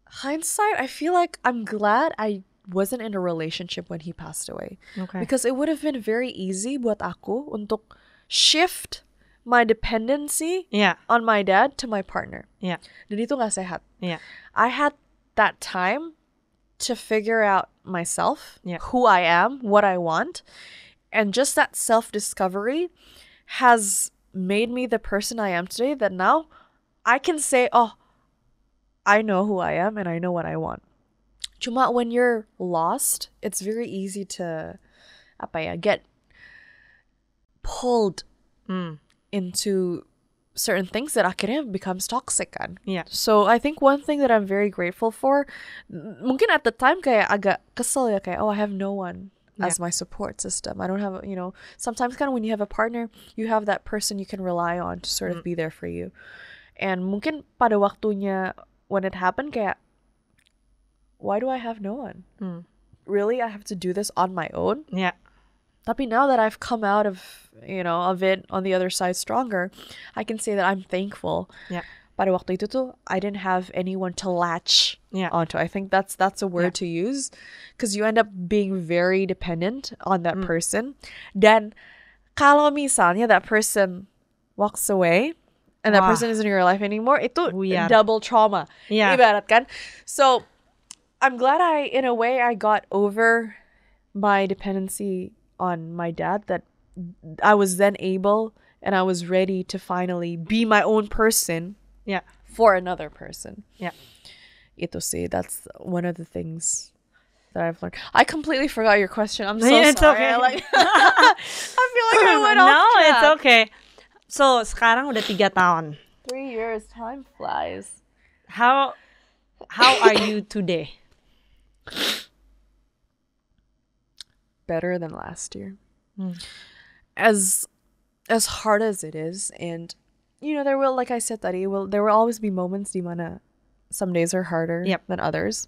hindsight, I feel like I'm glad I wasn't in a relationship when he passed away. Okay. Because it would have been very easy buat aku untuk shift my dependency on my dad to my partner. Yeah. Dan itu gak sehat. Yeah. I had that time to figure out myself, Yeah. who I am, what I want. And just that self-discovery has made me the person I am today, that now I can say, oh, I know who I am and I know what I want. Cuma when you're lost, it's very easy to get pulled into certain things that akhirnya becomes toxic kan. Yeah. So I think one thing that I'm very grateful for, mungkin at the time kayak agak kesel ya, kayak, oh, I have no one as my support system. I don't have, sometimes kind of when you have a partner, you have that person you can rely on to sort of be there for you. And mungkin pada waktunya when it happened, kayak, why do I have no one? Really, I have to do this on my own? Yeah. Tapi now that I've come out of, of it on the other side stronger, I can say that I'm thankful. Yeah. Pada waktu itu tuh, I didn't have anyone to latch onto. I think that's a word to use, because you end up being very dependent on that person. Dan kalau misalnya that person walks away and that person isn't in your life anymore, itu double trauma. Yeah. Ibarat kan. So I'm glad in a way I got over my dependency on my dad, that I was then able and I was ready to finally be my own person. Yeah. For another person. Yeah. Itu sih, that's one of the things that I've learned. I completely forgot your question. I'm so It's sorry. okay. I feel like I went off track. It's okay. So, sekarang udah 3 tahun. 3 years, time flies. How are you today? Better than last year. As hard as it is, and there will, like I said, there will always be moments di mana some days are harder than others.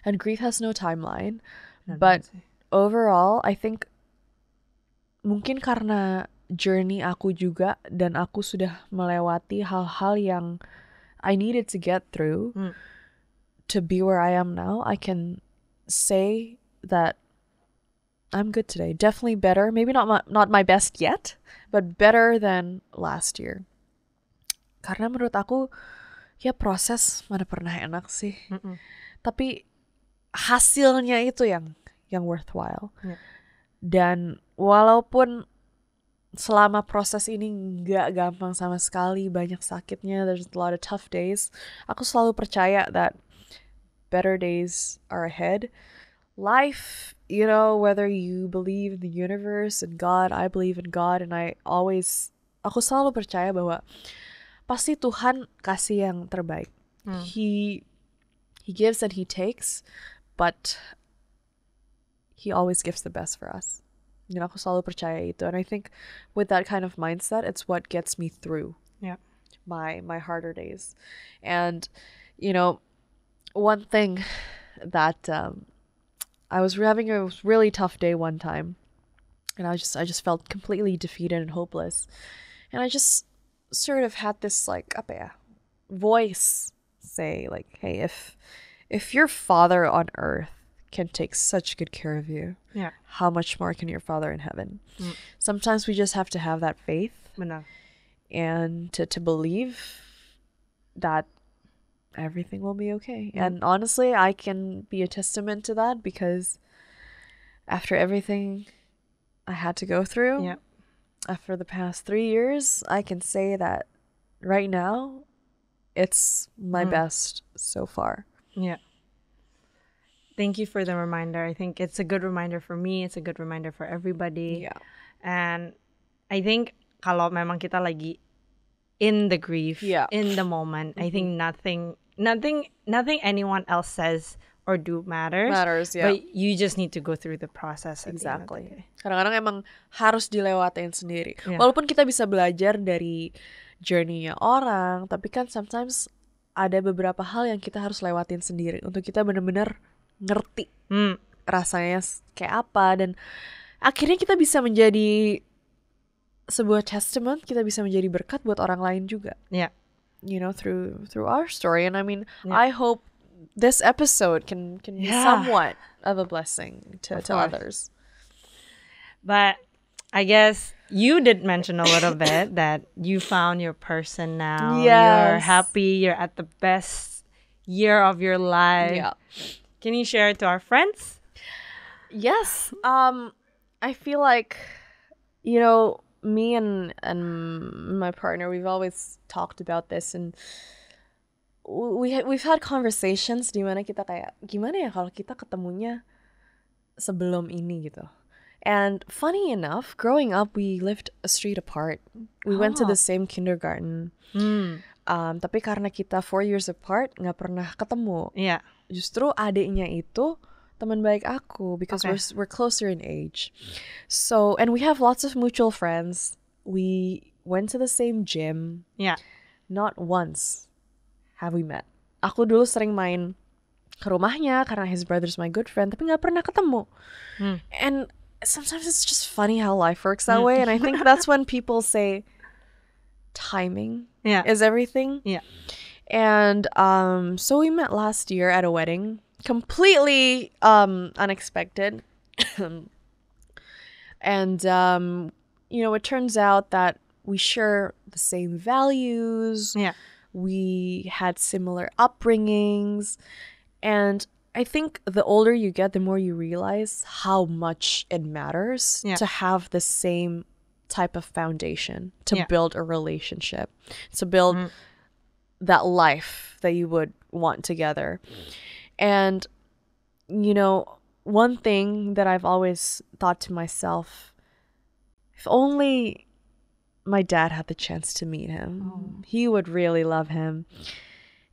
And grief has no timeline. But overall, I think mungkin karena journey aku juga, dan aku sudah melewati hal-hal yang I needed to get through to be where I am now, I can say that I'm good today. Definitely better. Maybe not my best yet, but better than last year. Karena menurut aku, ya proses mana pernah enak sih. Tapi hasilnya itu yang worthwhile. Dan walaupun selama proses ini nggak gampang sama sekali, banyak sakitnya, there's a lot of tough days, aku selalu percaya that better days are ahead. Life, whether you believe in the universe and God, I believe in God, and aku selalu percaya bahwa pasti Tuhan kasih yang terbaik. He gives and he takes, but he always gives the best for us. Aku selalu percaya itu, and I think with that kind of mindset, it's what gets me through my harder days. And one thing that I was having a really tough day one time, and I just felt completely defeated and hopeless, and I just sort of had this voice say like, hey, if your father on earth can take such good care of you, how much more can your father in heaven? Sometimes we just have to have that faith. Benar. And to believe that everything will be okay. And honestly, I can be a testament to that, because after everything I had to go through, after the past 3 years, I can say that right now, it's my best so far. Yeah. Thank you for the reminder. I think it's a good reminder for me. It's a good reminder for everybody. Yeah. And I think kalau memang kita lagi in the grief, in the moment, I think nothing anyone else says or do matters. But you just need to go through the process. Exactly. Kadang-kadang emang harus dilewatin sendiri. Walaupun kita bisa belajar dari journey-nya orang, tapi kan sometimes ada beberapa hal yang kita harus lewatin sendiri untuk kita benar-benar ngerti rasanya kayak apa, dan akhirnya kita bisa menjadi sebuah testament, kita bisa menjadi berkat buat orang lain juga. Yeah. You know, through our story. And I mean, I hope this episode can be somewhat of a blessing to others. But I guess you did mention a little bit that you found your person now. Yes. You're happy. You're at the best year of your life. Yeah. Can you share it to our friends? Yes. I feel like, you know, me and my partner, we've always talked about this, and we've had conversations di mana kita kayak gimana ya kalau kita ketemunya sebelum ini gitu. And funny enough, growing up, we lived a street apart. We went to the same kindergarten. Tapi karena kita 4 years apart, nggak pernah ketemu. Yeah. Justru adiknya itu teman baik aku because we're closer in age. So, and we have lots of mutual friends. We went to the same gym. Yeah. Not once have we met. Aku dulu sering main ke rumahnya karena his brother's my good friend, tapi nggak pernah ketemu. And sometimes it's just funny how life works that way. And I think that's when people say timing is everything. Yeah. And so we met last year at a wedding, completely unexpected. And you know, it turns out that we share the same values. Yeah. We had similar upbringings. And I think the older you get, the more you realize how much it matters to have the same type of foundation to build a relationship, to build that life that you would want together. And, you know, one thing that I've always thought to myself, if only my dad had the chance to meet him, he would really love him.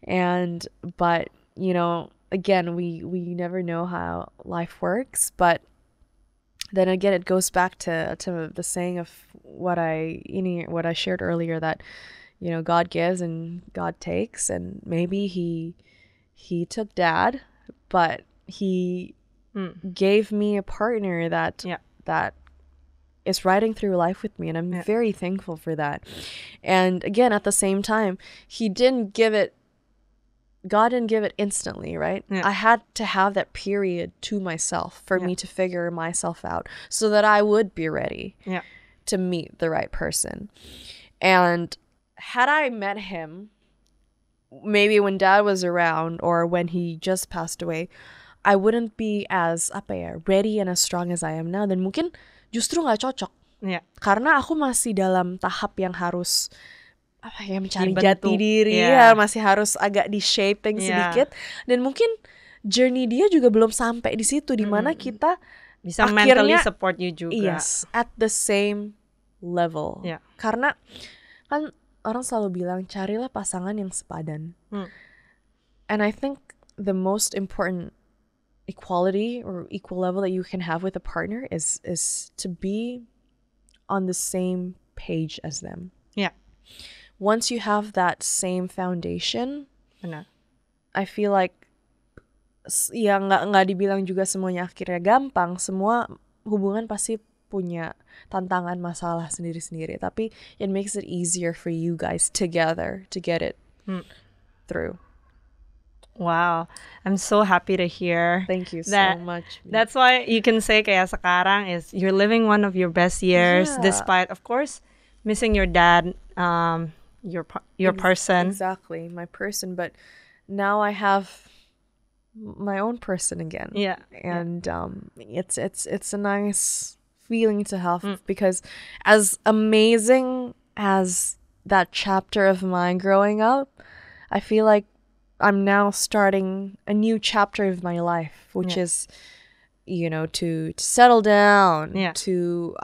But, you know, again, we never know how life works. But then again, it goes back to the saying of what I shared earlier, that, you know, God gives and God takes, and maybe he took dad, but he gave me a partner that is riding through life with me, and I'm very thankful for that. And again, at the same time, God didn't give it instantly, right? I had to have that period to myself for me to figure myself out so that I would be ready to meet the right person. And had I met him maybe when dad was around or when he just passed away, I wouldn't be as ready and as strong as I am now. Dan mungkin justru nggak cocok. Karena aku masih dalam tahap yang harus mencari jati diri, masih harus agak di shaping sedikit, dan mungkin journey dia juga belum sampai di situ di mana kita bisa akhirnya mentally support you juga. Yes, at the same level. Karena kan orang selalu bilang carilah pasangan yang sepadan. And I think the most important equality or equal level that you can have with a partner is to be on the same page as them. Once you have that same foundation, I feel like ya nggak dibilang juga semuanya akhirnya gampang. Semua hubungan pasti punya tantangan, masalah sendiri-sendiri. Tapi it makes it easier for you guys together to get it through. Wow, I'm so happy to hear. Thank you so much. That's why you can say kayak sekarang is you're living one of your best years, despite, of course, missing your dad. Your person. Exactly, my person. But now I have my own person again. And it's a nice feeling to have, because as amazing as that chapter of mine growing up, I feel like I'm now starting a new chapter of my life, which is, you know, to settle down, to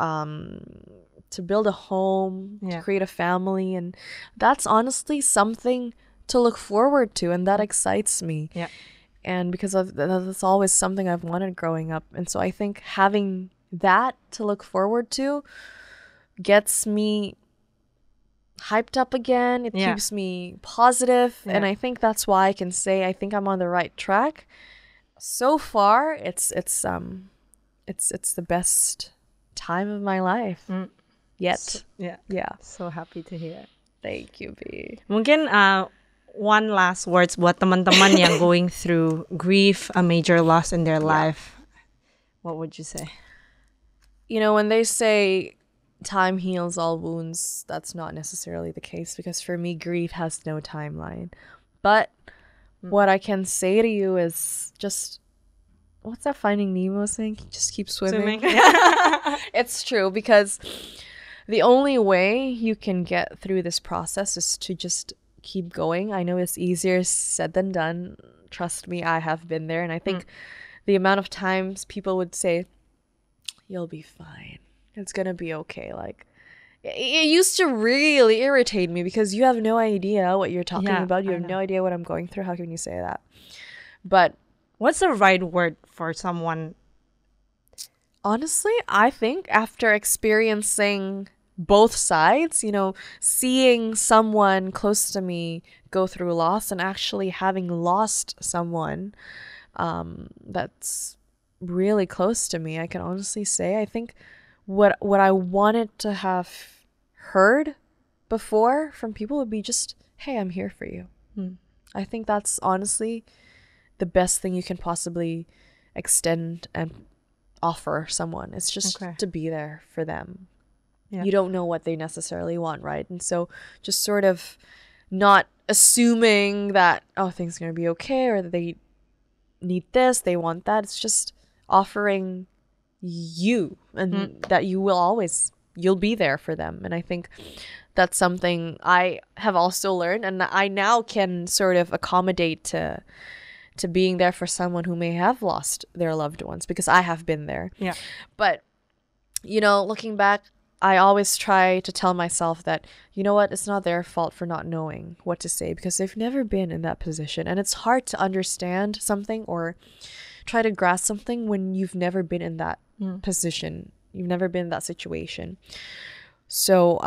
build a home, to create a family. And that's honestly something to look forward to, and that excites me. And because that's always something I've wanted growing up. And so I think having that to look forward to gets me hyped up again. It keeps me positive, and I think that's why I can say I think I'm on the right track. So far, it's the best time of my life yet. So happy to hear. Thank you, B. Mungkin one last words buat teman-teman yang going through grief, a major loss in their life. What would you say? You know, when they say time heals all wounds, that's not necessarily the case, because for me, grief has no timeline. But what I can say to you is just, what's that Finding Nemo saying? Just keep swimming. It's true, because the only way you can get through this process is to just keep going. I know it's easier said than done. Trust me, I have been there. And I think the amount of times people would say, you'll be fine, it's gonna be okay. Like, it used to really irritate me, because you have no idea what you're talking about. You have no idea what I'm going through. How can you say that? But what's the right word for someone? Honestly, I think after experiencing both sides, you know, seeing someone close to me go through loss, and actually having lost someone that's really close to me, I can honestly say I think what I wanted to have heard before from people would be just, hey, I'm here for you. I think that's honestly the best thing you can possibly extend and offer someone. It's just to be there for them. You don't know what they necessarily want, right? And so just sort of not assuming that, oh, things are going to be okay, or that they need this, they want that. It's just offering you, and that you'll be there for them. And I think that's something I have also learned, and I now can sort of accommodate to being there for someone who may have lost their loved ones, because I have been there. But, you know, looking back, I always try to tell myself that, you know what, it's not their fault for not knowing what to say, because they've never been in that position. And it's hard to understand something or try to grasp something when you've never been in that position. You've never been in that situation. So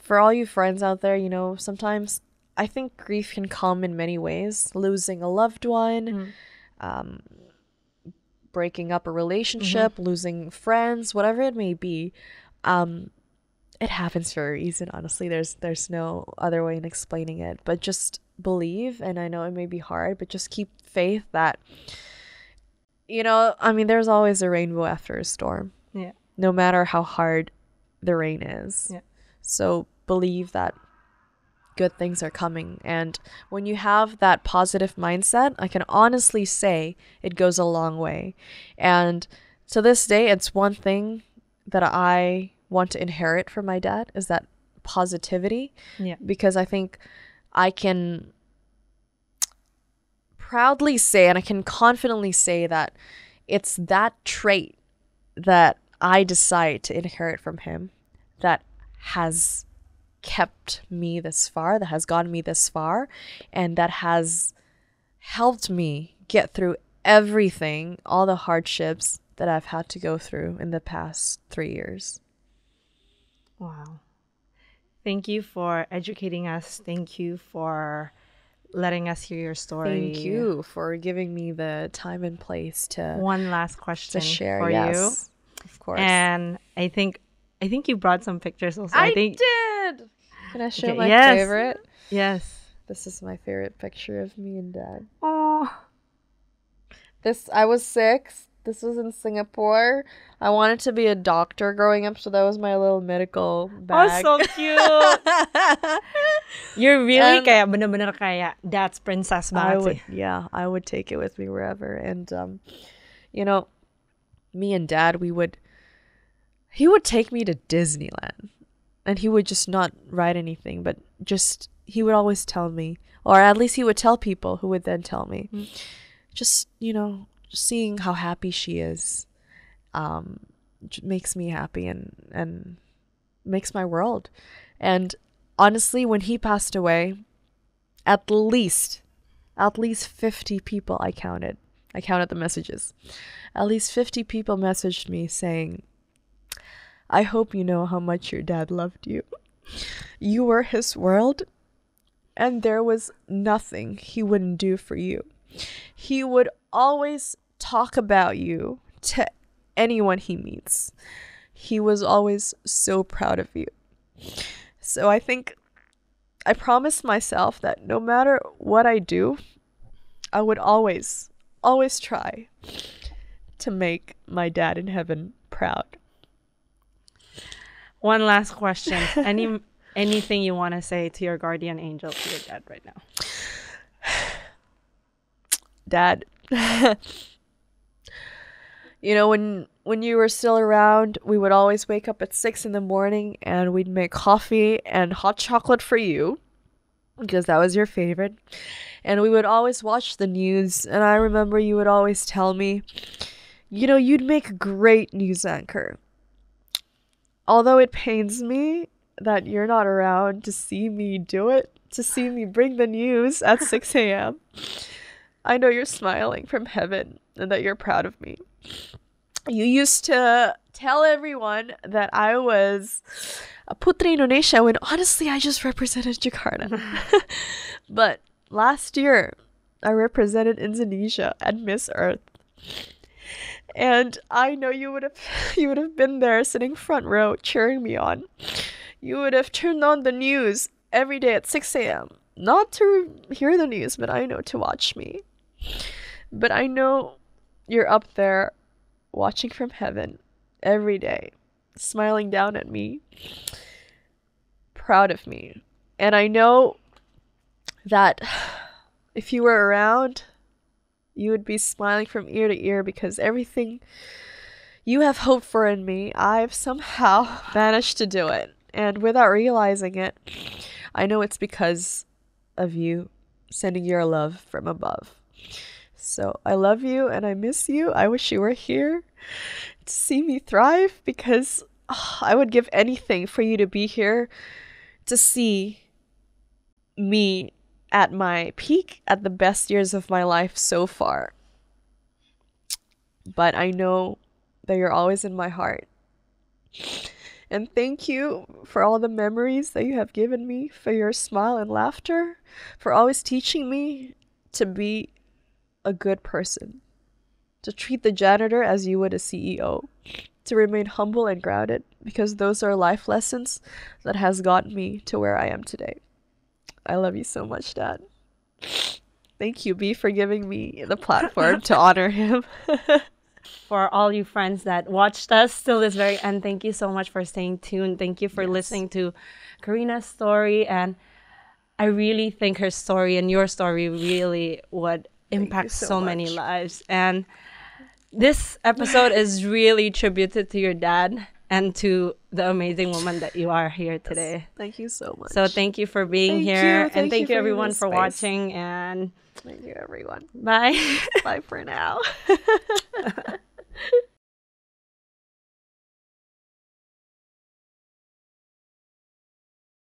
for all you friends out there, you know, sometimes I think grief can come in many ways. Losing a loved one, breaking up a relationship, losing friends, whatever it may be. It happens for a reason, honestly. There's no other way in explaining it. But just believe, and I know it may be hard, but just keep faith that, you know, I mean, there's always a rainbow after a storm. No matter how hard the rain is. So believe that good things are coming. And when you have that positive mindset, I can honestly say it goes a long way. And to this day, it's one thing that I want to inherit from my dad, is that positivity. Because I think I can proudly say, and I can confidently say, that it's that trait that I decide to inherit from him that has kept me this far, that has gotten me this far, and that has helped me get through everything, all the hardships that I've had to go through in the past 3 years. Wow. Thank you for educating us. Thank you for letting us hear your story. Thank you for giving me the time and place to one last question to share for you. Of course. And I think you brought some pictures also. I did. Can I show my favorite? Yes. This is my favorite picture of me and Dad. Oh. I was 6. This was in Singapore. I wanted to be a doctor growing up, so that was my little medical bag. Oh, so cute. You're really kayak bener-bener kayak dad's princess banget sih. Yeah, I would take it with me wherever. And you know, me and Dad, he would take me to Disneyland, and he would just not write anything, but just he would always tell me, or at least he would tell people who would then tell me, just, you know, seeing how happy she is makes me happy and makes my world. And honestly, when he passed away, at least 50 people I counted the messages. At least 50 people messaged me saying, I hope you know how much your dad loved you. You were his world, and there was nothing he wouldn't do for you. He would always talk about you to anyone he meets. He was always so proud of you. So I think I promised myself that no matter what I do, I would always try to make my dad in heaven proud. One last question. Anything you want to say to your guardian angel, to your dad right now? Dad, you know, when you were still around, we would always wake up at 6 in the morning and we'd make coffee and hot chocolate for you because that was your favorite. And we would always watch the news. And I remember you would always tell me, you know, you'd make a great news anchor. Although it pains me that you're not around to see me do it, to see me bring the news at 6 a.m. I know you're smiling from heaven and that you're proud of me. You used to tell everyone that I was a Putri Indonesia when honestly I just represented Jakarta. But last year I represented Indonesia at Miss Earth. And I know you would have been there sitting front row cheering me on. You would have turned on the news every day at 6 a.m. Not to hear the news, but I know to watch me. But I know you're up there watching from heaven every day, smiling down at me, proud of me. And I know that if you were around, you would be smiling from ear to ear because everything you have hoped for in me, I've somehow managed to do it. And without realizing it, I know it's because of you sending your love from above. So I love you and I miss you. I wish you were here to see me thrive because I would give anything for you to be here to see me at my peak, at the best years of my life so far. But I know that you're always in my heart. And thank you for all the memories that you have given me, for your smile and laughter, for always teaching me to be a good person, to treat the janitor as you would a CEO, to remain humble and grounded, because those are life lessons that has gotten me to where I am today. I love you so much, Dad. Thank you, B, for giving me the platform to honor him. For all you friends that watched us till this very end, thank you so much for staying tuned. Thank you for listening to Karina's story. And I really think her story and your story really would impact so many lives. And this episode is really tributed to your dad and to the amazing woman that you are here today. Yes, thank you so much. So thank you for being here. And thank you everyone for watching. And thank you, everyone. Bye. Bye for now.